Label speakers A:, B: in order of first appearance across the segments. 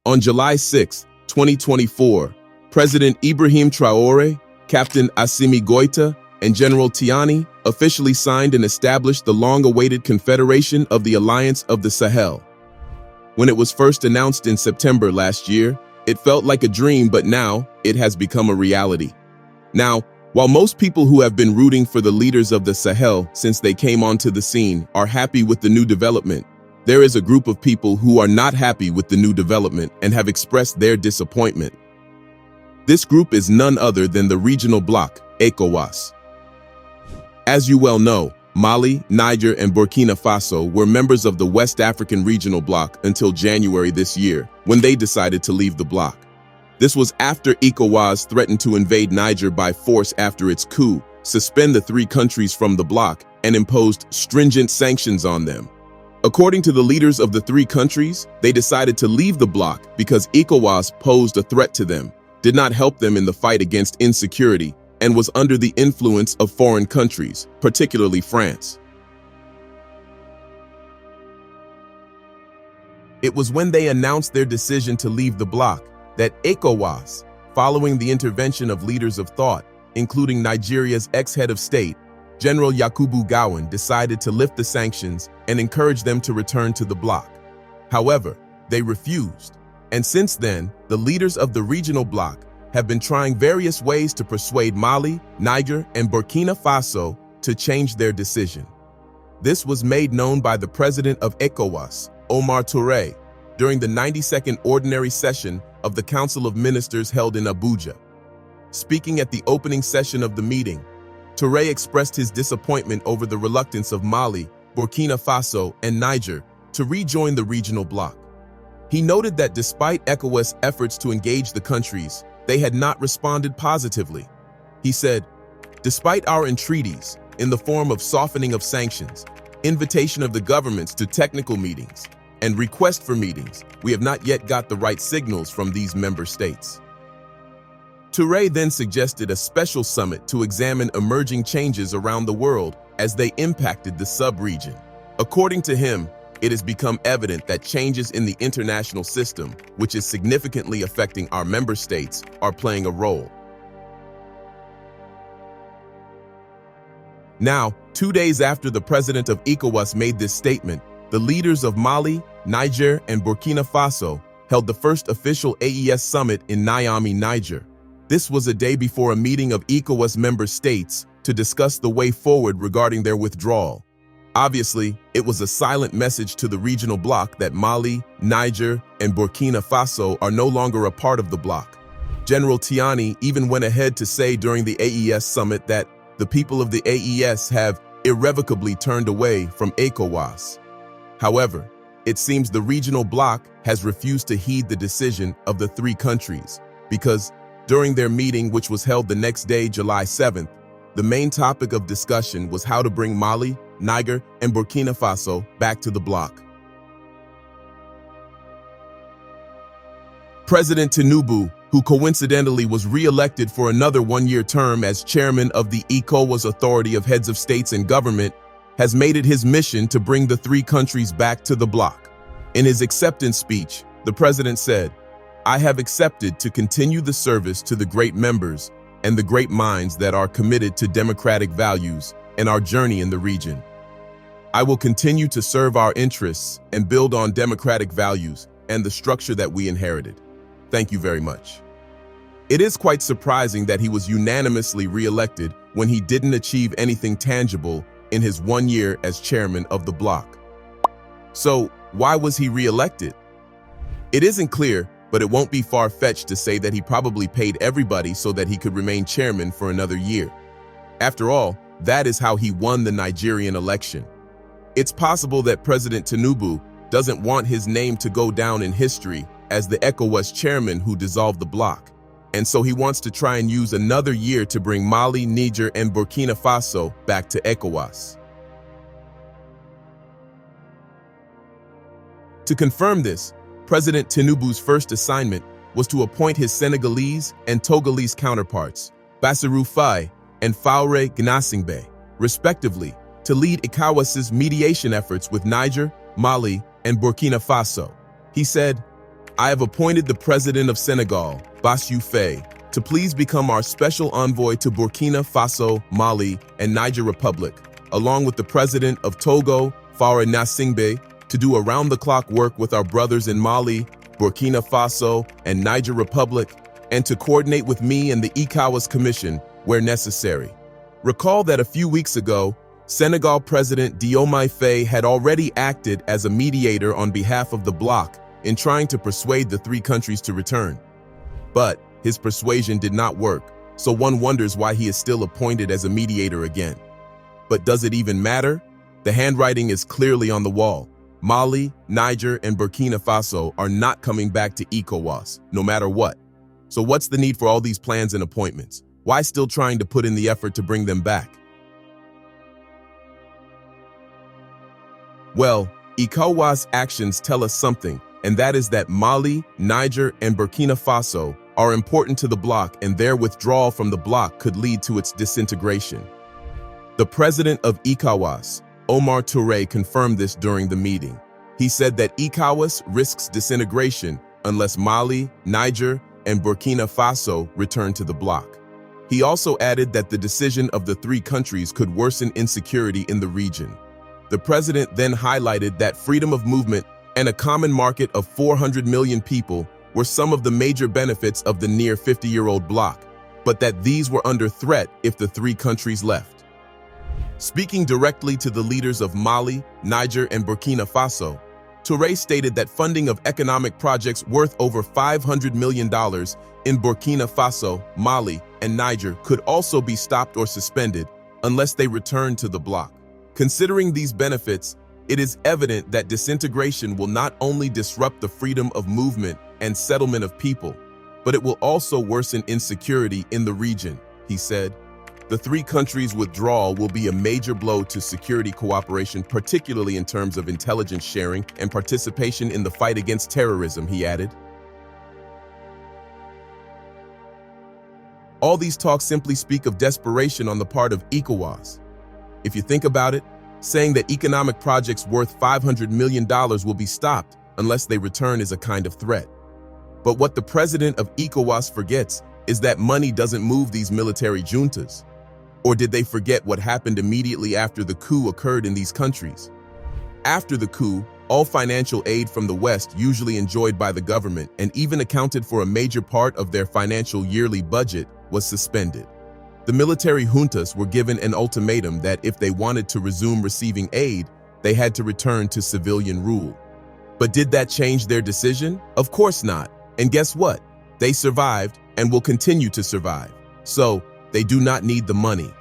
A: On July 6, 2024, President Ibrahim Traore, Captain Assimi Goita, and General Tiani officially signed and established the long-awaited Confederation of the Alliance of the Sahel. When it was first announced in September last year, it felt like a dream, but now it has become a reality. Now, while most people who have been rooting for the leaders of the Sahel since they came onto the scene are happy with the new development, there is a group of people who are not happy with the new development and have expressed their disappointment. This group is none other than the regional bloc, Ecowas. As you well know, Mali, Niger, and Burkina Faso were members of the West African regional bloc until January this year, when they decided to leave the bloc. This was after Ecowas threatened to invade Niger by force after its coup, suspend the three countries from the bloc, and imposed stringent sanctions on them. According to the leaders of the three countries, they decided to leave the bloc because Ecowas posed a threat to them, did not help them in the fight against insecurity, and was under the influence of foreign countries, particularly France. It was when they announced their decision to leave the bloc that Ecowas, following the intervention of leaders of thought, including Nigeria's ex-head of state, General Yakubu Gowon, decided to lift the sanctions and encourage them to return to the bloc. However, they refused, and since then, the leaders of the regional bloc have been trying various ways to persuade Mali, Niger, and Burkina Faso to change their decision. This was made known by the president of Ecowas, Ibrahim Traore, during the 92nd Ordinary Session of the Council of Ministers held in Abuja. Speaking at the opening session of the meeting, Traore expressed his disappointment over the reluctance of Mali, Burkina Faso, and Niger to rejoin the regional bloc. He noted that despite ECOWAS' efforts to engage the countries, they had not responded positively. He said, "Despite our entreaties, in the form of softening of sanctions, invitation of the governments to technical meetings, and request for meetings, we have not yet got the right signals from these member states." Traore then suggested a special summit to examine emerging changes around the world as they impacted the sub-region. According to him, it has become evident that changes in the international system, which is significantly affecting our member states, are playing a role. Now, 2 days after the president of ECOWAS made this statement, the leaders of Mali, Niger, and Burkina Faso held the first official AES summit in Niamey, Niger. This was a day before a meeting of ECOWAS member states to discuss the way forward regarding their withdrawal. Obviously, it was a silent message to the regional bloc that Mali, Niger, and Burkina Faso are no longer a part of the bloc. General Tiani even went ahead to say during the AES summit that the people of the AES have irrevocably turned away from ECOWAS. However, it seems the regional bloc has refused to heed the decision of the three countries because during their meeting, which was held the next day, July 7th, the main topic of discussion was how to bring Mali, Niger, and Burkina Faso back to the bloc. President Tinubu, who coincidentally was re-elected for another one-year term as chairman of the Ecowas Authority of Heads of States and Government, has made it his mission to bring the three countries back to the bloc. In his acceptance speech, the president said, "I have accepted to continue the service to the great members and the great minds that are committed to democratic values and our journey in the region. I will continue to serve our interests and build on democratic values and the structure that we inherited. Thank you very much." It is quite surprising that he was unanimously re-elected when he didn't achieve anything tangible in his 1 year as chairman of the bloc. So, why was he re-elected? It isn't clear, but it won't be far-fetched to say that he probably paid everybody so that he could remain chairman for another year. After all, that is how he won the Nigerian election. It's possible that President Tinubu doesn't want his name to go down in history as the ECOWAS chairman who dissolved the bloc, and so he wants to try and use another year to bring Mali, Niger, and Burkina Faso back to ECOWAS. To confirm this, President Tinubu's first assignment was to appoint his Senegalese and Togolese counterparts, Bassirou Faye and Faure Gnassingbé, respectively, to lead ECOWAS's mediation efforts with Niger, Mali, and Burkina Faso. He said, I have appointed the President of Senegal, Bassirou Faye, to please become our special envoy to Burkina Faso, Mali, and Niger Republic, along with the President of Togo, Faure Gnassingbé, to do around-the-clock work with our brothers in Mali, Burkina Faso, and Niger Republic, and to coordinate with me and the Ecowas Commission where necessary. Recall that a few weeks ago, Senegal President Diomaye Faye had already acted as a mediator on behalf of the bloc in trying to persuade the three countries to return. But his persuasion did not work, so one wonders why he is still appointed as a mediator again. But does it even matter? The handwriting is clearly on the wall. Mali, Niger, and Burkina Faso are not coming back to Ecowas, no matter what. So what's the need for all these plans and appointments? Why still trying to put in the effort to bring them back? Well, Ecowas actions tell us something, and that is that Mali, Niger, and Burkina Faso are important to the bloc, and their withdrawal from the bloc could lead to its disintegration. The president of Ecowas, Ibrahim Traore, confirmed this during the meeting. He said that Ecowas risks disintegration unless Mali, Niger, and Burkina Faso return to the bloc. He also added that the decision of the three countries could worsen insecurity in the region. The president then highlighted that freedom of movement and a common market of 400 million people were some of the major benefits of the near 50-year-old bloc, but that these were under threat if the three countries left. Speaking directly to the leaders of Mali, Niger, and Burkina Faso, Traore stated that funding of economic projects worth over $500 million in Burkina Faso, Mali, and Niger could also be stopped or suspended unless they return to the bloc. Considering these benefits, it is evident that disintegration will not only disrupt the freedom of movement and settlement of people, but it will also worsen insecurity in the region, he said. The three countries' withdrawal will be a major blow to security cooperation, particularly in terms of intelligence sharing and participation in the fight against terrorism, he added. All these talks simply speak of desperation on the part of Ecowas. If you think about it, saying that economic projects worth $500 million will be stopped unless they return is a kind of threat. But what the president of Ecowas forgets is that money doesn't move these military juntas. Or did they forget what happened immediately after the coup occurred in these countries? After the coup, all financial aid from the West, usually enjoyed by the government and even accounted for a major part of their financial yearly budget, was suspended. The military juntas were given an ultimatum that if they wanted to resume receiving aid, they had to return to civilian rule. But did that change their decision? Of course not. And guess what? They survived and will continue to survive. So, they do not need the money.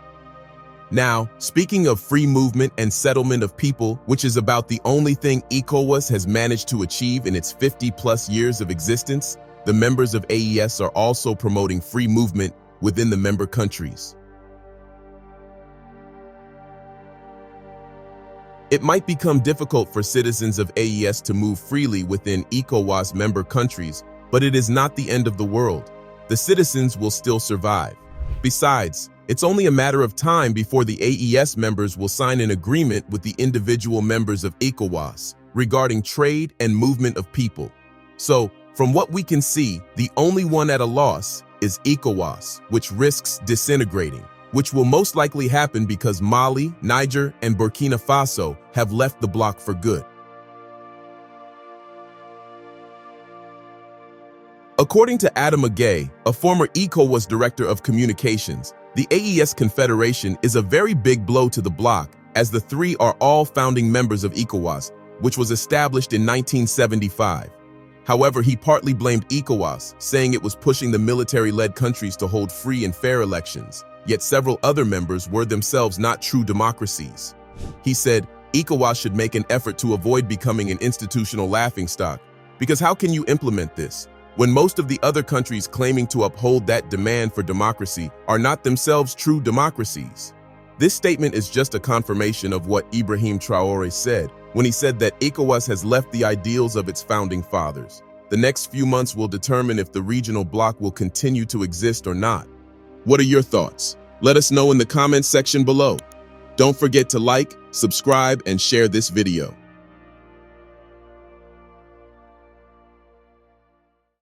A: Now, speaking of free movement and settlement of people, which is about the only thing Ecowas has managed to achieve in its 50-plus years of existence, the members of AES are also promoting free movement within the member countries. It might become difficult for citizens of AES to move freely within Ecowas member countries, but it is not the end of the world. The citizens will still survive. Besides, it's only a matter of time before the AES members will sign an agreement with the individual members of Ecowas regarding trade and movement of people. So, from what we can see, the only one at a loss is Ecowas, which risks disintegrating, which will most likely happen because Mali, Niger, and Burkina Faso have left the bloc for good. According to Adam Agay, a former Ecowas director of communications, the AES Confederation is a very big blow to the bloc, as the three are all founding members of Ecowas, which was established in 1975. However, he partly blamed Ecowas, saying it was pushing the military-led countries to hold free and fair elections, yet several other members were themselves not true democracies. He said, Ecowas should make an effort to avoid becoming an institutional laughingstock, because how can you implement this when most of the other countries claiming to uphold that demand for democracy are not themselves true democracies? This statement is just a confirmation of what Ibrahim Traore said when he said that Ecowas has left the ideals of its founding fathers. The next few months will determine if the regional bloc will continue to exist or not. What are your thoughts? Let us know in the comments section below. Don't forget to like, subscribe, and share this video.